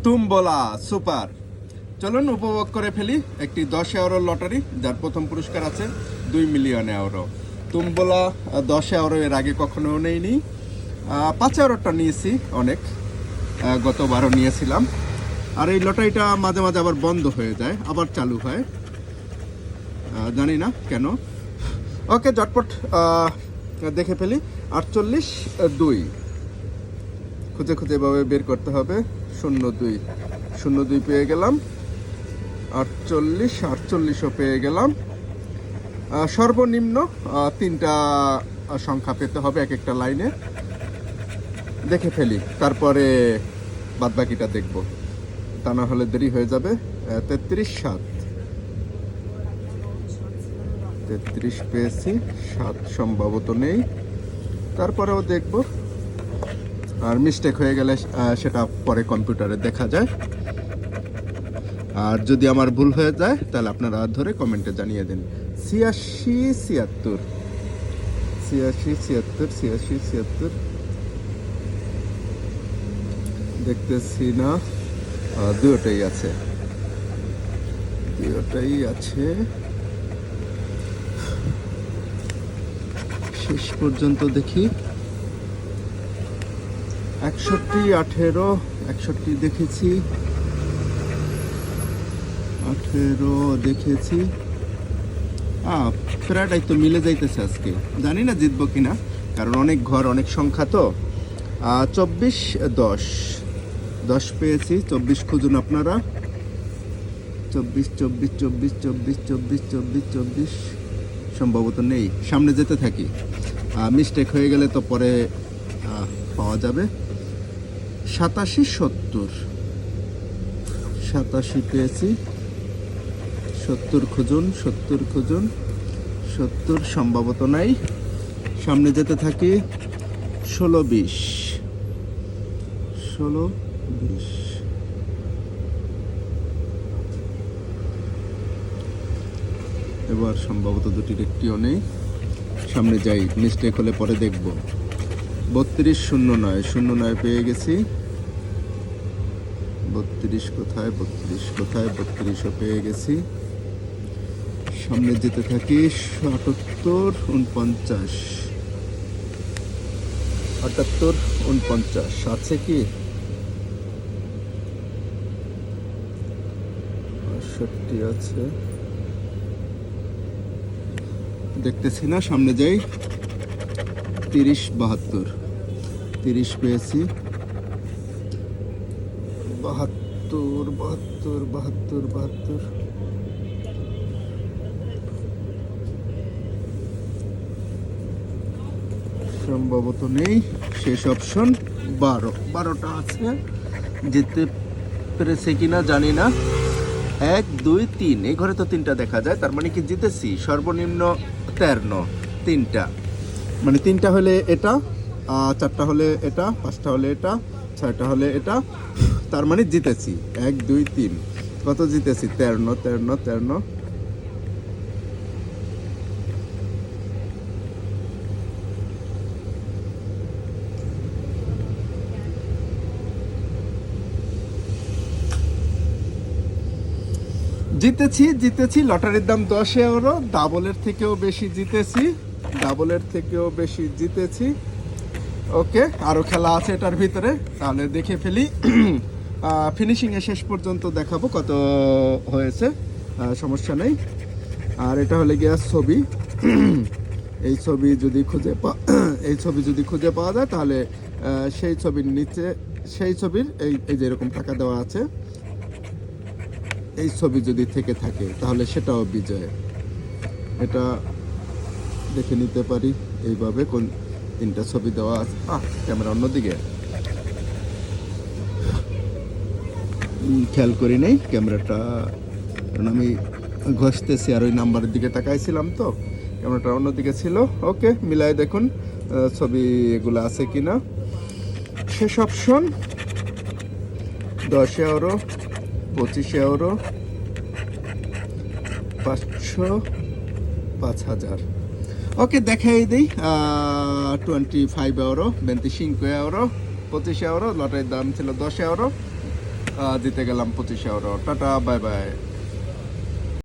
তুমবলা super. চলুন উপভোগ করে ফেলি একটি 10 ইউরোর লটারি, যার প্রথম পুরস্কার আছে 2 মিলিয়ন ইউরো। তুমবলা 10 ইউরো এর আগে কখনো নেইনি। 5 ইউরোটা নিয়েছি অনেক, গতবারও নিয়েছিলাম। আর এই লটারিটা মাঝে মাঝে আবার বন্ধ হয়ে যায়, আবার চালু হয়, জানি না কেন। ওকে, ঝটপট দেখে ফেলি। 48-2 খুঁজে খুঁজে এভাবে বের করতে হবে। 02 পেয়ে গেলাম। 48-48ও পেয়ে গেলাম। সর্বনিম্ন 3টা সংখ্যা পেতে হবে এক একটা লাইনে। দেখে ফেলি, তারপরে বাদবাকিটা দেখব, তা না হলে দেরি হয়ে যাবে। 33-7 33 পেয়েছি, 7 সম্ভবত নেই, তারপরেও দেখব। আর মিস্টেক হয়ে গেলে সেটা পরে কম্পিউটারে দেখা যায়। আর যদি আমার ভুল হয়ে যায় তাহলে আপনারা ধরে কমেন্টে জানিয়ে দিন। 86-76 দেখতেছি না, দুটোই আছে। শেষ পর্যন্ত দেখি। 61-18 61 দেখেছি, 18 দেখেছি। প্রায়টাই তো মিলে যাইতেছে আজকে, জানি না জিতবো কিনা, কারণ অনেক ঘর অনেক সংখ্যা তো। 24-10 পেয়েছি। 24 খুঁজুন আপনারা। 24 সম্ভবত নেই, সামনে যেতে থাকি। মিস্টেক হয়ে গেলে তো পরে পাওয়া যাবে। 87 পেয়েছি। 70 খুঁজুন। 70 সম্ভবত নাই, সামনে যেতে থাকি। 16-20 এবার সম্ভবত দুটির একটিও নেই, সামনে যাই, মিস্টেক হলে পরে দেখব। 32-09 পেয়ে গেছি। 32 কোথায়, 32ও পেয়ে গেছি, সামনে যেতে থাকি। 78-49 আছে কি? 68 আছে, দেখতেছি না, সামনে যাই। 30 পেয়েছি। 72 সম্ভবত নেই, শেষ অপশন। 12টা আছে, যেতে পেরেছে কিনা জানি না। 1 2 3, এই ঘরে তো 3টা দেখা যায়, তার মানে কি জিতেছি। সর্বনিম্ন 13, 3টা, মানে 3টা হলে এটা, 4টা হলে এটা, 5টা হলে এটা, 6টা হলে এটা, তার মানে জিতেছি। 1 2 3 কত জিতেছি? 13। জিতেছি। লটারির দাম 10 ইউরো। ডাবলের থেকেও বেশি জিতেছি। ওকে, আরও খেলা আছে এটার ভিতরে, তাহলে দেখে ফেলি। ফিনিশিংয়ে শেষ পর্যন্ত দেখাবো কত হয়েছে, সমস্যা নেই। আর এটা হলে গিয়া ছবি। এই ছবি যদি খুঁজে পাওয়া যায় তাহলে সেই ছবির নিচে, সেই ছবির এই যে এরকম টাকা দেওয়া আছে, এই ছবি যদি থেকে থাকে তাহলে সেটাও বিজয়। এটা দেখে নিতে পারি এইভাবে, কোন 3টা ছবি দেওয়া আছে। ক্যামেরা অন্যদিকে, খেয়াল করি নেই ক্যামেরাটা, কারণ আমি ঘষতেছি আর ওই নাম্বারের দিকে তাকাইছিলাম, তো ক্যামেরাটা অন্যদিকে ছিল। ওকে, মিলাই দেখুন ছবি এগুলো আছে কিনা। শেষ অপশন 10 ইউরো, 25 ইউরো, 500, 5000। ওকে, দেখাই দিই। 25 ইউরো, 25 ইউরো, 25 ইউরো। লটারির দাম ছিল 10 ইউরো। জিতে গেলাম 25 ইউরো। Tata, bye bye.